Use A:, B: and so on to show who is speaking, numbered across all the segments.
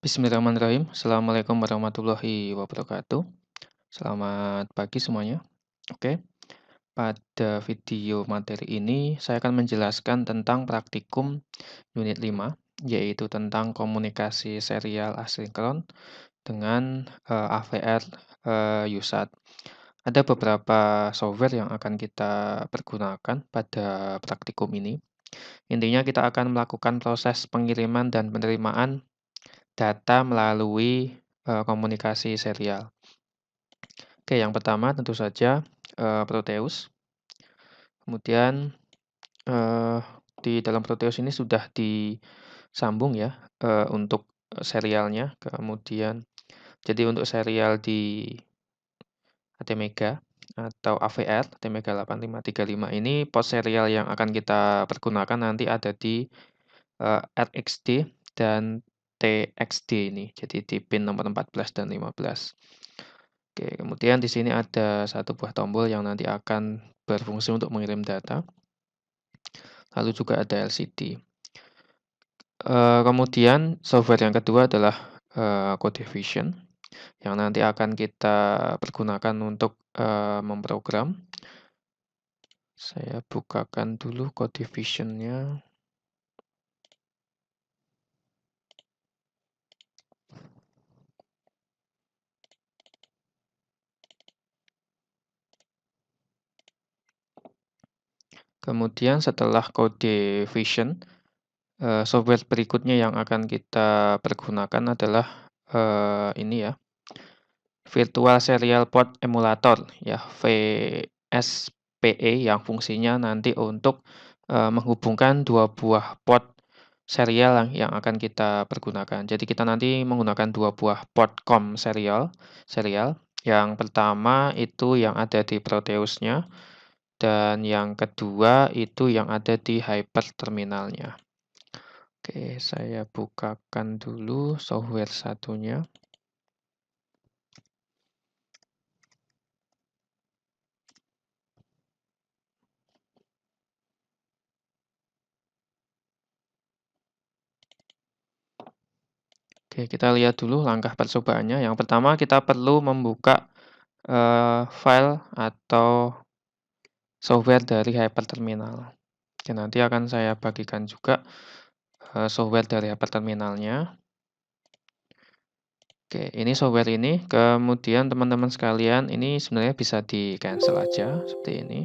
A: Bismillahirrahmanirrahim. Assalamualaikum warahmatullahi wabarakatuh. Selamat pagi semuanya. Oke, pada video materi ini saya akan menjelaskan tentang praktikum unit 5, yaitu tentang komunikasi serial asinkron dengan AVR USAT. Ada beberapa software yang akan kita pergunakan pada praktikum ini. Intinya kita akan melakukan proses pengiriman dan penerimaan data melalui komunikasi serial. Oke, yang pertama tentu saja Proteus. Kemudian eee, di dalam Proteus ini sudah disambung ya untuk serialnya. Kemudian jadi untuk serial di ATmega atau AVR ATmega 8535 ini port serial yang akan kita pergunakan nanti ada di RxD dan TxD ini. Jadi di pin nomor 14 dan 15. Oke, kemudian di sini ada satu buah tombol yang nanti akan berfungsi untuk mengirim data. Lalu juga ada LCD. Kemudian software yang kedua adalah CodeVision yang nanti akan kita pergunakan untuk memprogram. Saya bukakan dulu CodeVision-nya. Kemudian setelah CodeVision, software berikutnya yang akan kita pergunakan adalah ini ya, Virtual Serial Port Emulator ya, VSPE yang fungsinya nanti untuk menghubungkan dua buah port serial yang akan kita pergunakan. Jadi kita nanti menggunakan dua buah port COM serial. Yang pertama itu yang ada di Proteus-nya dan yang kedua itu yang ada di Hyper terminalnya. Oke, saya bukakan dulu software satunya. Oke, kita lihat dulu langkah percobaannya. Yang pertama kita perlu membuka file atau software dari Hyperterminal. Oke, nanti akan saya bagikan juga software dari Hyperterminalnya. Oke, ini software ini. Kemudian teman-teman sekalian, ini sebenarnya bisa di-cancel aja seperti ini.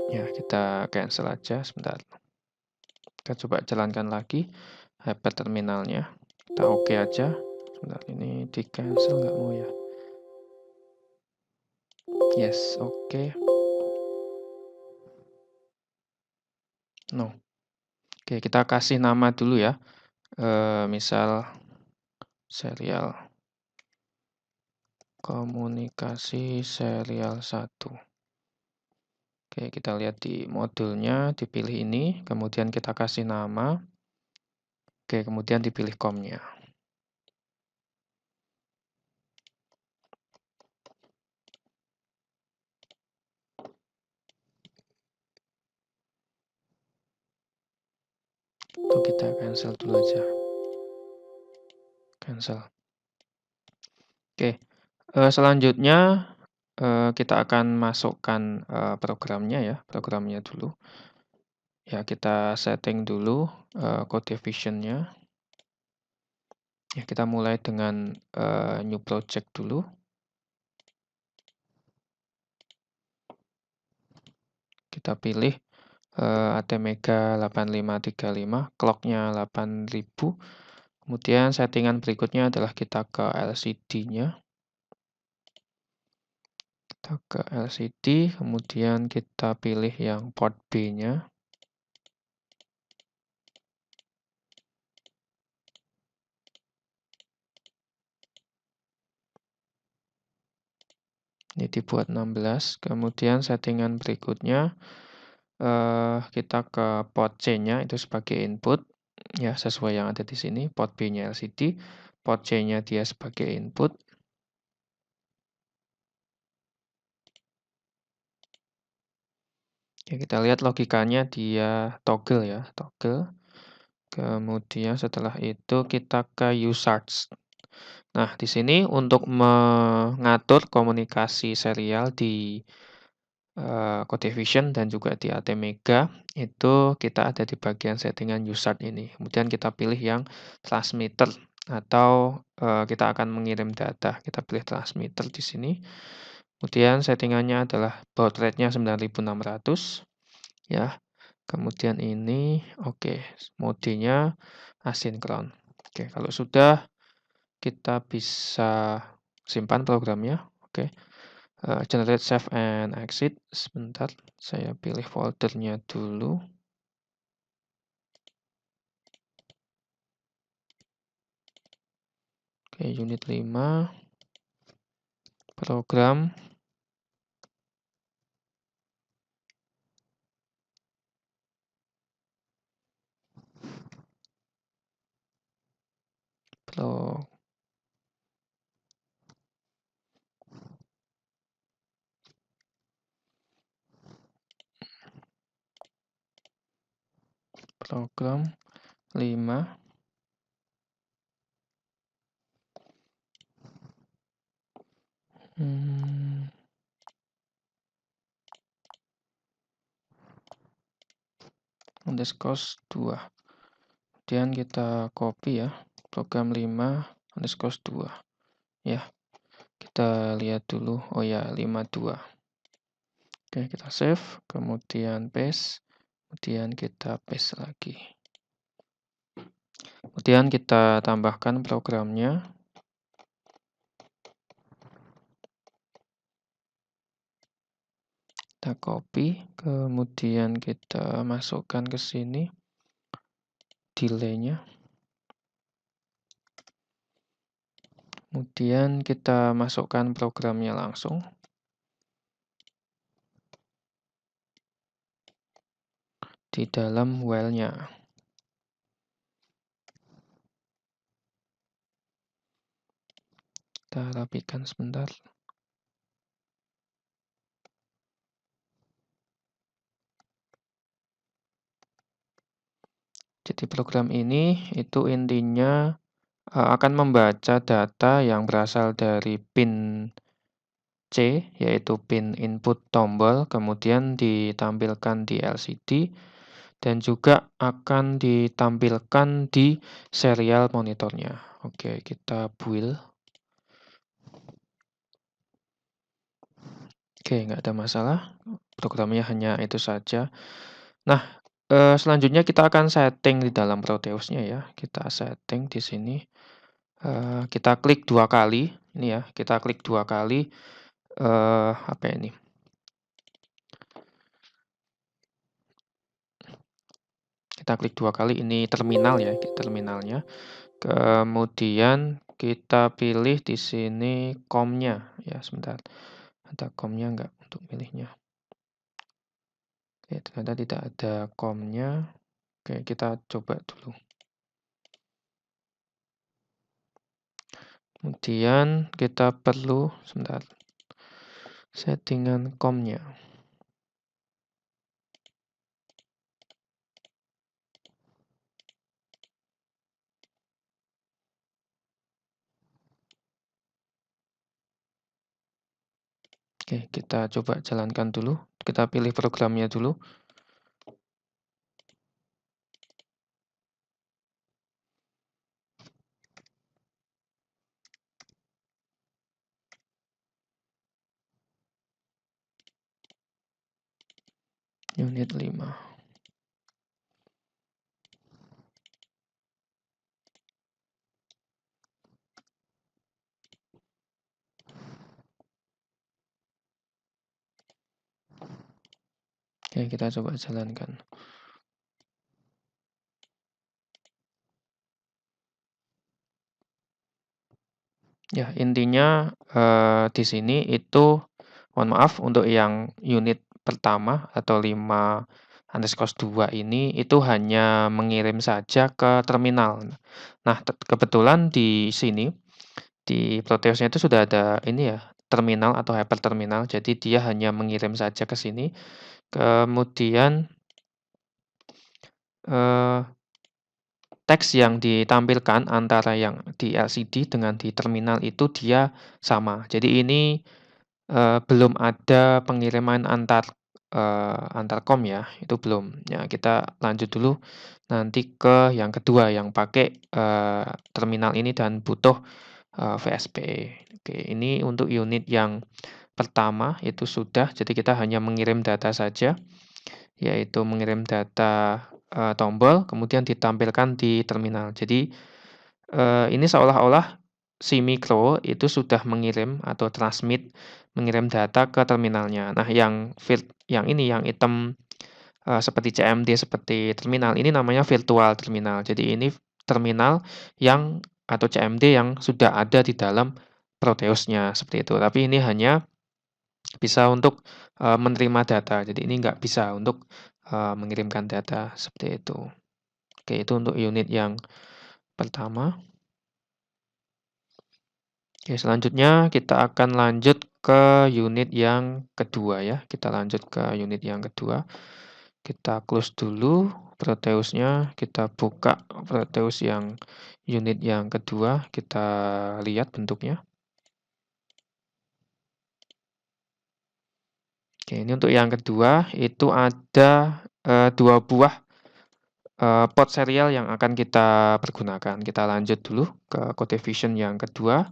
A: Ya, kita cancel aja sebentar. Kita coba jalankan lagi Hyperterminalnya. Kita oke aja. Sebentar, ini di-cancel nggak mau ya? Yes, oke. No. Oke, kita kasih nama dulu ya. Misal serial komunikasi serial 1. Oke, kita lihat di modulnya, dipilih ini, kemudian kita kasih nama. Oke, kemudian dipilih COM-nya. Itu kita cancel dulu aja. Cancel. Oke, selanjutnya kita akan masukkan programnya ya, programnya dulu. Ya, kita setting dulu CodeVision-nya. Ya, kita mulai dengan new project dulu. Kita pilih ATmega 8535, clock-nya 8000. Kemudian settingan berikutnya adalah kita ke LCD-nya. Kita ke LCD, kemudian kita pilih yang port B-nya. Ini dibuat 16. Kemudian settingan berikutnya kita ke port C-nya itu sebagai input. Ya, sesuai yang ada di sini. Port B-nya LCD, port C-nya dia sebagai input. Ya, kita lihat logikanya dia toggle ya, toggle. Kemudian setelah itu kita ke USART. Nah, di sini untuk mengatur komunikasi serial di Codevision dan juga di ATmega, itu kita ada di bagian settingan USART ini. Kemudian kita pilih yang transmitter atau kita akan mengirim data. Kita pilih transmitter di sini. Kemudian settingannya adalah baud rate-nya 9600 ya. Kemudian ini oke, modenya asinkron. Oke, kalau sudah kita bisa simpan programnya. Oke. Generate, save, and exit. Sebentar, saya pilih foldernya dulu. Oke, unit 5. Program. Pro, program 5. Underscore 2. Kemudian kita copy ya. Program 5 underscore 2. Ya, kita lihat dulu. Oh ya, 52. Oke, kita save. Kemudian paste. Kemudian kita paste lagi. Kemudian kita tambahkan programnya. Kita copy, kemudian kita masukkan ke sini delay-nya. Kemudian kita masukkan programnya langsung. Di dalam while-nya. Kita rapikan sebentar. Jadi program ini itu intinya akan membaca data yang berasal dari pin C, yaitu pin input tombol, kemudian ditampilkan di LCD, dan juga akan ditampilkan di serial monitornya. Oke, kita build. Oke, nggak ada masalah. Programnya hanya itu saja. Nah, selanjutnya kita akan setting di dalam Proteus-nya ya. Kita setting di sini. Kita klik 2 kali. Ini ya, kita klik 2 kali. Apa ini? Kita klik 2 kali, ini terminal ya, terminalnya. Kemudian kita pilih di sini COM-nya. Ya, sebentar. Ada COM-nya nggak untuk milihnya? Oke, ternyata tidak ada COM-nya. Oke, kita coba dulu. Kemudian kita perlu, sebentar, settingan COM-nya. Oke, kita coba jalankan dulu. Kita pilih programnya dulu. Unit 5. Oke, kita coba jalankan. Ya, intinya di sini itu, mohon maaf untuk yang unit pertama atau 5_2 ini itu hanya mengirim saja ke terminal. Nah, kebetulan di sini di Proteus-nya itu sudah ada ini ya, terminal atau hyperterminal. Jadi dia hanya mengirim saja ke sini. Kemudian teks yang ditampilkan antara yang di LCD dengan di terminal itu dia sama. Jadi ini belum ada pengiriman antar COM ya, itu belum. Ya, kita lanjut dulu nanti ke yang kedua yang pakai terminal ini dan butuh VSPE. Oke, ini untuk unit yang pertama itu sudah, jadi kita hanya mengirim data saja, yaitu mengirim data tombol, kemudian ditampilkan di terminal. Jadi ini seolah-olah si mikro itu sudah mengirim atau mengirim data ke terminalnya. Nah, yang ini yang item seperti CMD, seperti terminal, ini namanya virtual terminal. Jadi ini terminal yang atau CMD yang sudah ada di dalam Proteus-nya, seperti itu. Tapi ini hanya bisa untuk menerima data. Jadi ini nggak bisa untuk mengirimkan data, seperti itu. Oke, itu untuk unit yang pertama. Oke, selanjutnya kita akan lanjut ke unit yang kedua ya. Kita lanjut ke unit yang kedua. Kita close dulu Proteus-nya, kita buka Proteus yang unit yang kedua, kita lihat bentuknya. Oke, ini untuk yang kedua itu ada 2 buah port serial yang akan kita pergunakan. Kita lanjut dulu ke Code Vision yang kedua.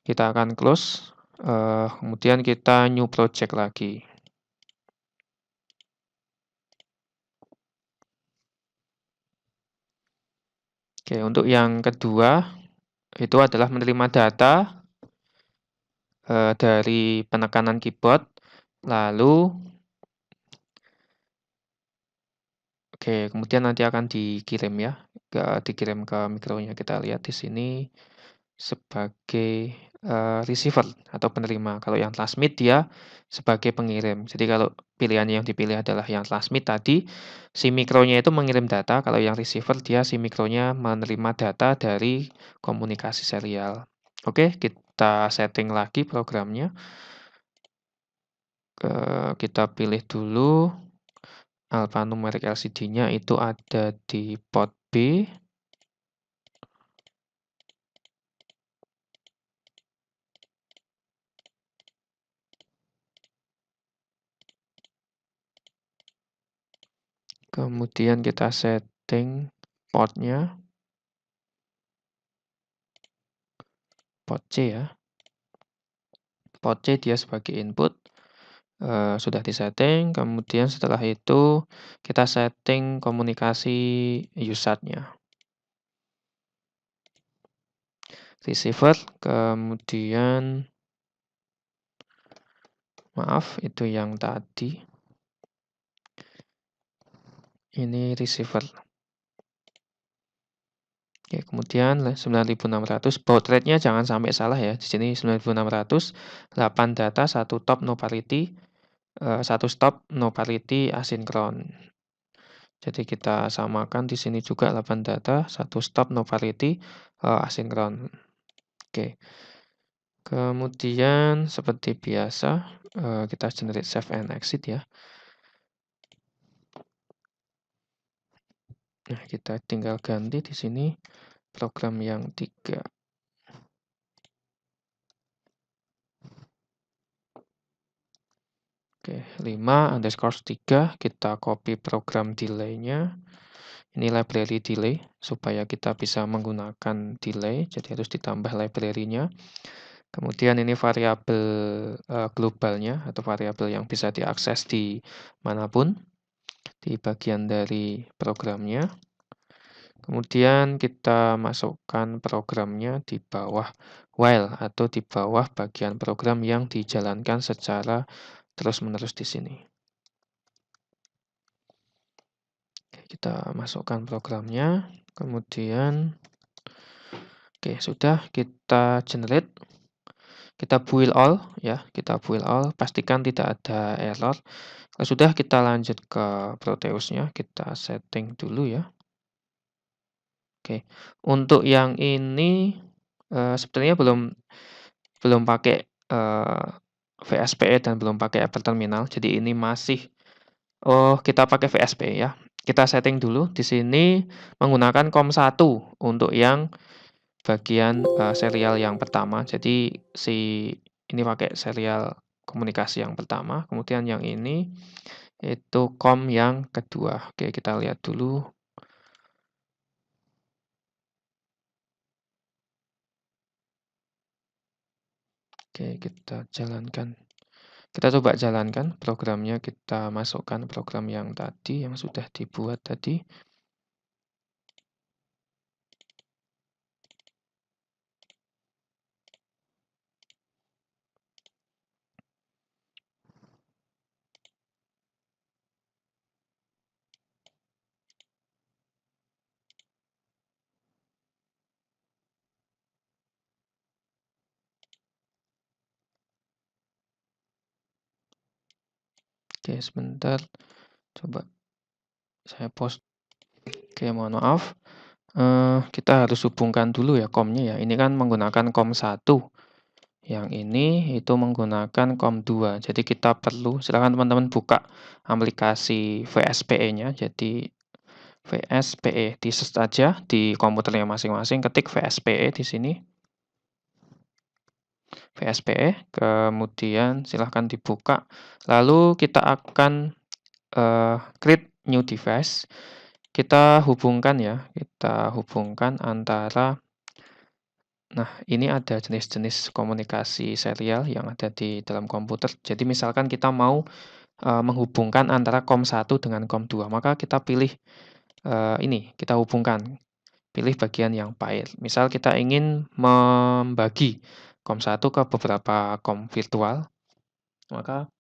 A: Kita akan close, kemudian kita new project lagi. Oke, untuk yang kedua itu adalah menerima data dari penekanan keyboard, lalu kemudian nanti akan dikirim ya, dikirim ke mikronya. Kita lihat di sini sebagai receiver atau penerima. Kalau yang transmit dia sebagai pengirim. Jadi kalau pilihan yang dipilih adalah yang transmit tadi, si mikronya itu mengirim data. Kalau yang receiver dia si mikronya menerima data dari komunikasi serial. Oke, kita setting lagi programnya. Kita pilih dulu alphanumeric LCD-nya itu ada di port B. Kemudian kita setting portnya, port C ya. Port C dia sebagai input, sudah disetting. Kemudian setelah itu kita setting komunikasi USART-nya. Receiver, kemudian maaf itu yang tadi. Ini receiver. Oke, kemudian 9600 baud rate-nya jangan sampai salah ya. Di sini 9600, 8 data, 1 top no parity, 1 stop no parity asinkron. Jadi kita samakan di sini juga 8 data, 1 stop no parity asinkron. Oke. Kemudian seperti biasa kita generate save and exit ya. Nah, kita tinggal ganti di sini program yang 3. Oke, 5_3 kita copy program delay-nya. Ini library delay supaya kita bisa menggunakan delay, jadi harus ditambah library-nya. Kemudian ini variabel globalnya atau variabel yang bisa diakses di manapun di bagian dari programnya. Kemudian kita masukkan programnya di bawah while atau di bawah bagian program yang dijalankan secara terus-menerus di sini. Kita masukkan programnya, kemudian sudah kita generate. Kita build all ya, kita build all, pastikan tidak ada error. Kalau sudah kita lanjut ke Proteus-nya, kita setting dulu ya. Oke, untuk yang ini sebenarnya belum pakai VSPE dan belum pakai Apple Terminal. Jadi ini masih kita pakai VSPE ya. kita setting dulu di sini menggunakan COM1 untuk yang bagian serial yang pertama. Jadi ini pakai serial komunikasi yang pertama, kemudian yang ini itu COM yang kedua. Oke, kita lihat dulu. Oke, kita jalankan. Kita coba jalankan programnya, kita masukkan program yang tadi, yang sudah dibuat tadi. Oke, sebentar. Coba saya post. Oke, mohon maaf. Kita harus hubungkan dulu ya COM-nya ya. Ini kan menggunakan COM1. Yang ini itu menggunakan COM2. Jadi kita perlu, silakan teman-teman buka aplikasi VSPE-nya. Jadi VSPE di search aja di komputernya masing-masing, ketik VSPE di sini. VSPE, kemudian silahkan dibuka. Lalu kita akan create new device. Kita hubungkan ya, kita hubungkan antara, nah ini ada jenis-jenis komunikasi serial yang ada di dalam komputer. Jadi misalkan kita mau menghubungkan antara COM1 dengan COM2, maka kita pilih ini, kita hubungkan. Pilih bagian yang pahit. Misal kita ingin membagi COM1 ke beberapa COM virtual, maka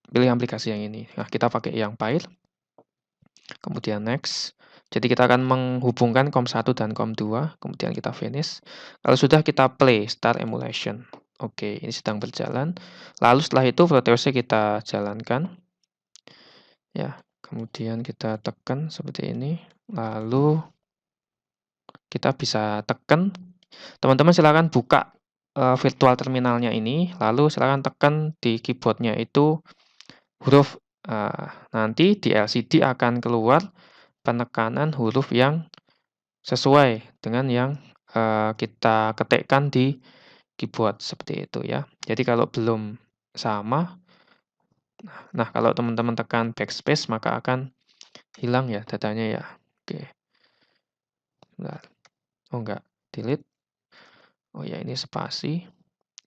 A: pilih aplikasi yang ini. Nah, kita pakai yang pahit. Kemudian next. Jadi kita akan menghubungkan COM1 dan COM2, kemudian kita finish. Kalau sudah kita play, start emulation. Oke, ini sedang berjalan. Lalu setelah itu Proteusnya kita jalankan. Ya, kemudian kita tekan seperti ini. Lalu kita bisa tekan. Teman-teman silakan buka virtual terminalnya ini, lalu silakan tekan di keyboardnya itu huruf, nanti di LCD akan keluar penekanan huruf yang sesuai dengan yang kita ketikkan di keyboard, seperti itu ya. Jadi kalau belum sama, nah kalau teman-teman tekan backspace maka akan hilang ya datanya ya. Oke. Bentar. Oh enggak, delete. Oh ya, ini spasi.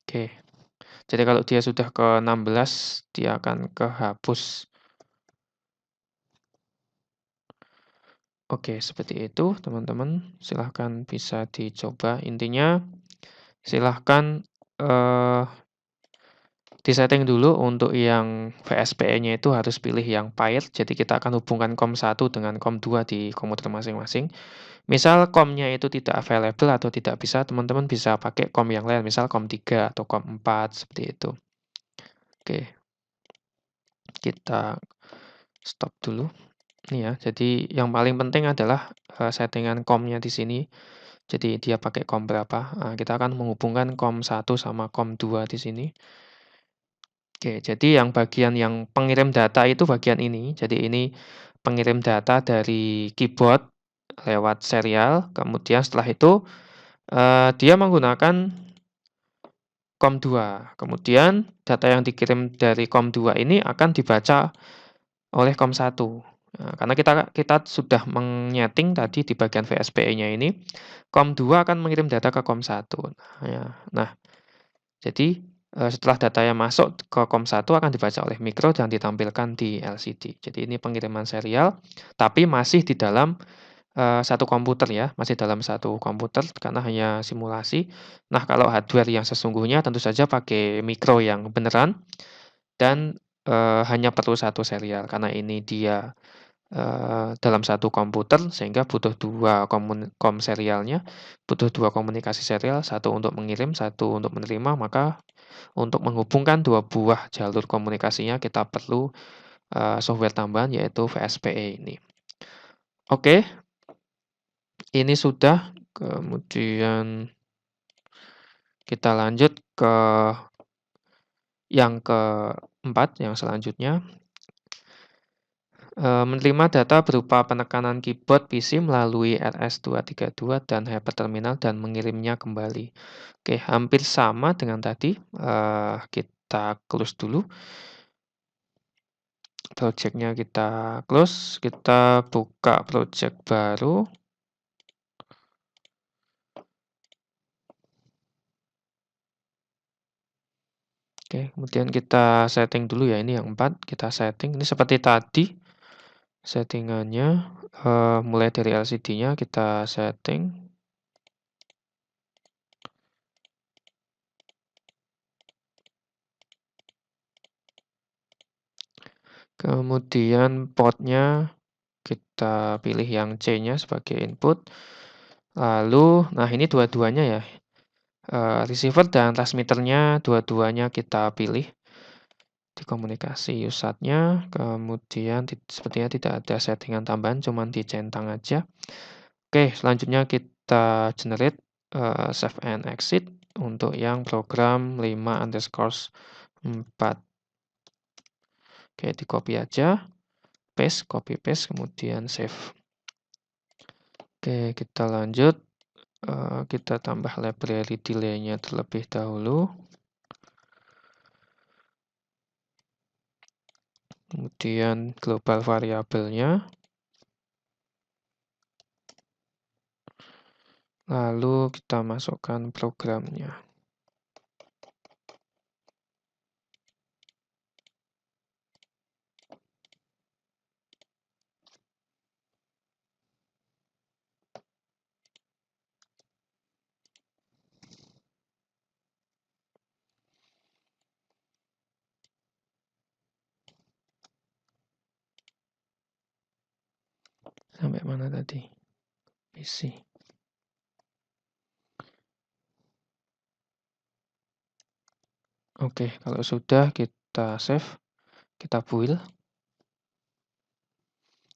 A: Oke. Jadi kalau dia sudah ke 16, dia akan kehapus. Oke, seperti itu teman-teman. Silahkan bisa dicoba. Intinya silahkan disetting dulu untuk yang VSPE-nya itu harus pilih yang paired. Jadi kita akan hubungkan COM1 dengan COM2 di komputer masing-masing. Misal COM-nya itu tidak available atau tidak bisa, teman-teman bisa pakai COM yang lain, misal COM3 atau COM4, seperti itu. Oke, kita stop dulu. Ini ya, jadi yang paling penting adalah settingan COM-nya di sini. Jadi dia pakai COM berapa. Nah, kita akan menghubungkan COM1 sama COM2 di sini. Oke, jadi yang bagian yang pengirim data itu bagian ini. Jadi ini pengirim data dari keyboard lewat serial. Kemudian setelah itu dia menggunakan COM2. Kemudian data yang dikirim dari COM2 ini akan dibaca oleh COM1. Nah, karena kita sudah menyeting tadi di bagian VSPE-nya ini, COM2 akan mengirim data ke COM1. Nah, ya. Nah, jadi setelah datanya masuk ke COM1 akan dibaca oleh mikro dan ditampilkan di LCD. Jadi ini pengiriman serial, tapi masih di dalam satu komputer ya, masih dalam satu komputer karena hanya simulasi. Nah, kalau hardware yang sesungguhnya tentu saja pakai mikro yang beneran dan hanya perlu satu serial karena ini dia dalam satu komputer sehingga butuh dua COM serialnya, butuh dua komunikasi serial, satu untuk mengirim, satu untuk menerima. Maka untuk menghubungkan dua buah jalur komunikasinya kita perlu software tambahan yaitu VSPE ini. Oke, ini sudah. Kemudian kita lanjut ke yang keempat, yang selanjutnya. Menerima data berupa penekanan keyboard PC melalui RS-232 dan hyperterminal dan mengirimnya kembali. Oke, hampir sama dengan tadi. Kita close dulu. Project-nya kita close. Kita buka project baru. Oke, kemudian kita setting dulu ya. Ini yang 4. Kita setting. Ini seperti tadi. Settingannya mulai dari LCD-nya kita setting. Kemudian portnya kita pilih yang C-nya sebagai input. Lalu, nah ini dua-duanya ya. Receiver dan transmitternya dua-duanya kita pilih di komunikasi USAT-nya. Kemudian sepertinya tidak ada settingan tambahan, cuman dicentang aja. Oke, selanjutnya kita generate save and exit untuk yang program 5_4. Oke, di copy aja, paste, copy paste, kemudian save. Oke, kita lanjut. Kita tambah library delay-nya terlebih dahulu. Kemudian global variabelnya. Lalu kita masukkan programnya. Sampai mana tadi? PC. Oke, kalau sudah kita save, kita build.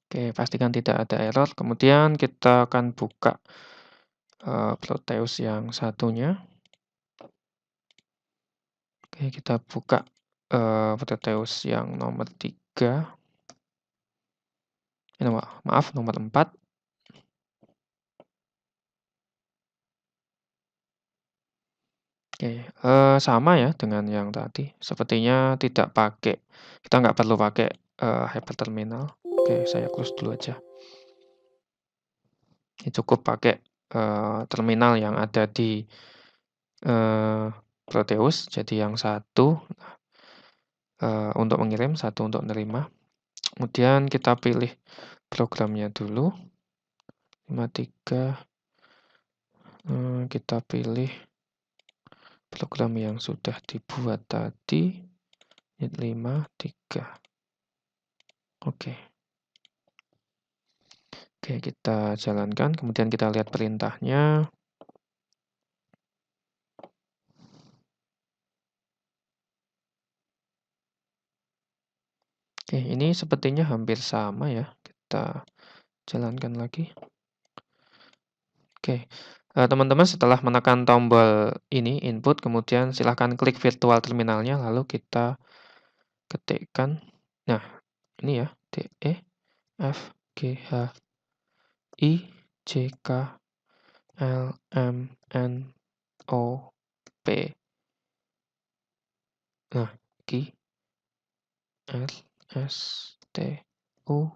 A: Oke, pastikan tidak ada error. Kemudian kita akan buka Proteus yang satunya. Oke, kita buka Proteus yang nomor 3. Maaf, nomor 4. Oke, sama ya dengan yang tadi. Sepertinya tidak pakai, kita nggak perlu pakai hyperterminal. Oke, saya close dulu aja. Ini cukup pakai terminal yang ada di Proteus. Jadi yang satu untuk mengirim, satu untuk menerima. Kemudian kita pilih programnya dulu. 53. Kita pilih program yang sudah dibuat tadi. 53. Oke. Oke, kita jalankan. Kemudian kita lihat perintahnya. Oke, ini sepertinya hampir sama ya. Kita jalankan lagi. Oke, teman-teman setelah menekan tombol ini, input, kemudian silahkan klik virtual terminalnya, lalu kita ketikkan. Nah, ini ya, D, E, F, G, H, I, J, K, L, M, N, O, P. Nah, Q, R, S, T, U.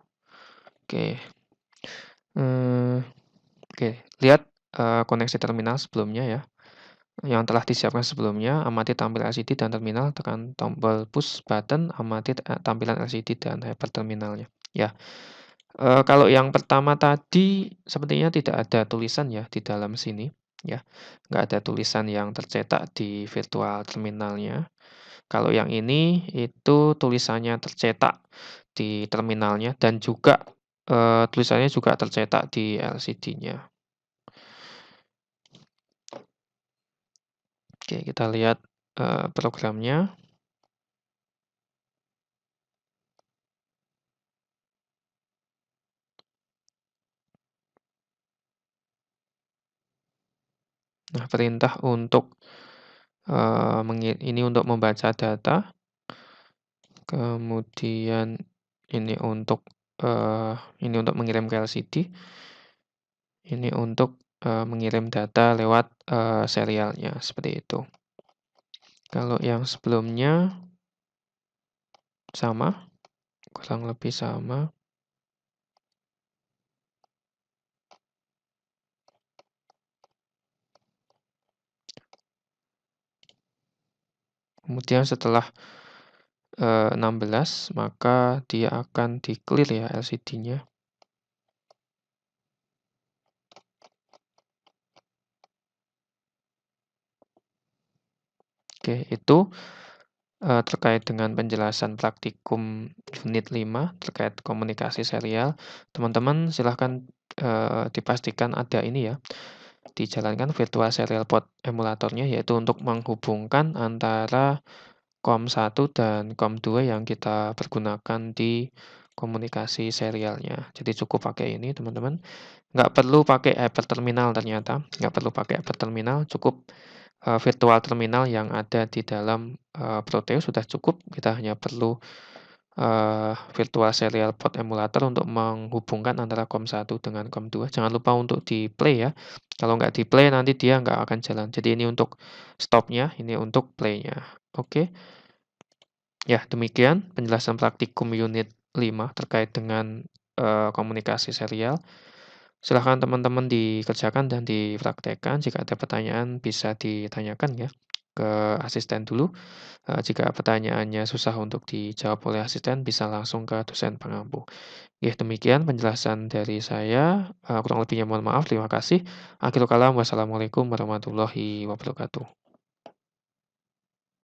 A: Oke. Oke, lihat koneksi terminal sebelumnya ya. Yang telah disiapkan sebelumnya, amati tampilan LCD dan terminal, tekan tombol push button, amati tampilan LCD dan hyperterminalnya. Ya, kalau yang pertama tadi sepertinya tidak ada tulisan ya di dalam sini. Ya, nggak ada tulisan yang tercetak di virtual terminalnya. Kalau yang ini itu tulisannya tercetak di terminalnya dan juga tulisannya juga tercetak di LCD-nya. Oke, kita lihat programnya. Nah, perintah untuk ini untuk membaca data. Kemudian ini untuk ini untuk mengirim ke LCD, ini untuk, mengirim data lewat, serialnya, seperti itu. Kalau yang sebelumnya sama, kurang lebih sama. Kemudian setelah 16, maka dia akan di-clear ya LCD-nya. Oke, itu terkait dengan penjelasan praktikum unit 5 terkait komunikasi serial. Teman-teman silahkan dipastikan ada ini ya, dijalankan virtual serial port emulatornya, yaitu untuk menghubungkan antara COM1 dan COM2 yang kita pergunakan di komunikasi serialnya. Jadi cukup pakai ini teman-teman. Nggak perlu pakai hyperterminal ternyata, nggak perlu pakai hyperterminal, cukup virtual terminal yang ada di dalam Proteus sudah cukup. Kita hanya perlu virtual serial port emulator untuk menghubungkan antara COM1 dengan COM2. Jangan lupa untuk di-play ya. Kalau nggak di-play nanti dia nggak akan jalan. Jadi ini untuk stop-nya, ini untuk play-nya. Oke. Ya, demikian penjelasan praktikum unit 5 terkait dengan komunikasi serial. Silahkan teman-teman dikerjakan dan dipraktekkan. Jika ada pertanyaan bisa ditanyakan ya ke asisten dulu. Jika pertanyaannya susah untuk dijawab oleh asisten, bisa langsung ke dosen pengampu. Ya, demikian penjelasan dari saya. Kurang lebihnya mohon maaf. Terima kasih. Akhirul kalam. Wassalamualaikum warahmatullahi wabarakatuh.